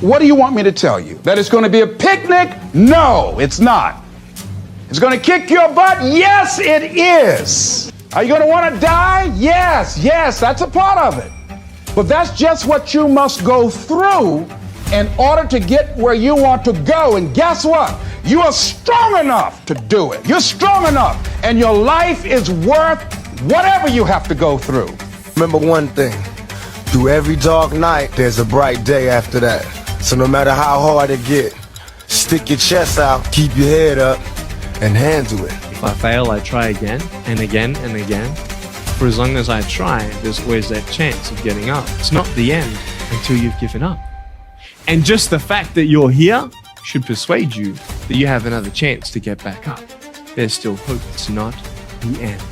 what do you want me to tell you? That it's going to be a picnic? No, it's not. It's going to kick your butt? Yes, it is. Are you going to want to die? Yes, that's a part of it. But that's just what you must go through in order to get where you want to go. And guess what? You are strong enough to do it. You're strong enough, and your life is worth whatever you have to go through. Remember one thing, through every dark night, there's a bright day after that. So no matter how hard it get, stick your chest out, keep your head up, and handle it. If I fail, I try again and again and again. For as long as I try, there's always that chance of getting up. It's not the end until you've given up. And just the fact that you're here should persuade you that you have another chance to get back up. There's still hope. It's not the end.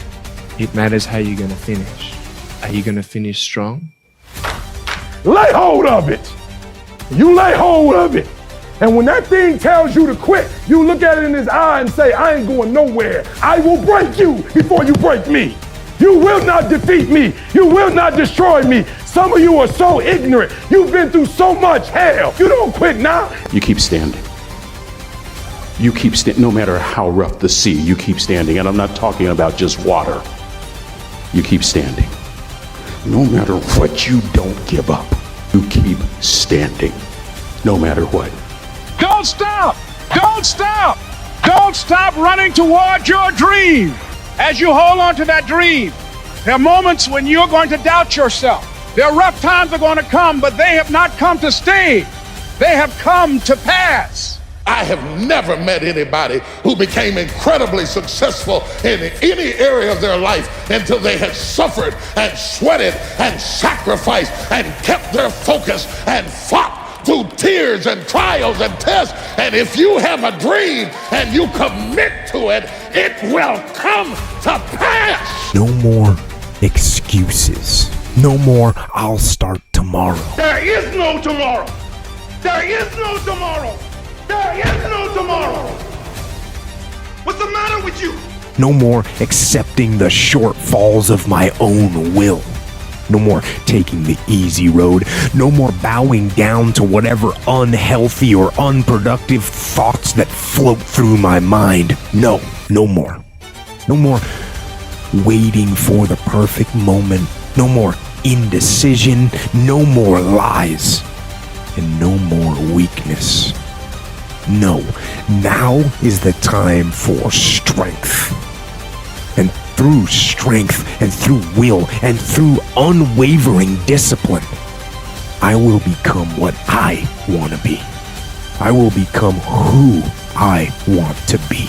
It matters how you're going to finish. Are you going to finish strong? Lay hold of it. You lay hold of it. And when that thing tells you to quit, you look at it in his eye and say, I ain't going nowhere. I will break you before you break me. You will not defeat me. You will not destroy me. Some of you are so ignorant. You've been through so much hell. You don't quit now. You keep standing. You keep standing, no matter how rough the sea, you keep standing. And I'm not talking about just water. You keep standing. No matter what, you don't give up. You keep standing, no matter what. Don't stop! Don't stop! Don't stop running toward your dream. As you hold on to that dream, there are moments when you're going to doubt yourself. There are rough times are going to come, but they have not come to stay. They have come to pass. I have never met anybody who became incredibly successful in any area of their life until they had suffered and sweated and sacrificed and kept their focus and fought through tears and trials and tests. And if you have a dream and you commit to it, it will come to pass. No more excuses. No more, I'll start tomorrow. There is no tomorrow. There is no tomorrow. There is no tomorrow. What's the matter with you? No more accepting the shortfalls of my own will. No more taking the easy road. No more bowing down to whatever unhealthy or unproductive thoughts that float through my mind. No more. No more waiting for the perfect moment. No more indecision. No more lies. And no more weakness. No, now is the time for strength. And through strength and through will and through unwavering discipline, I will become what I want to be. I will become who I want to be.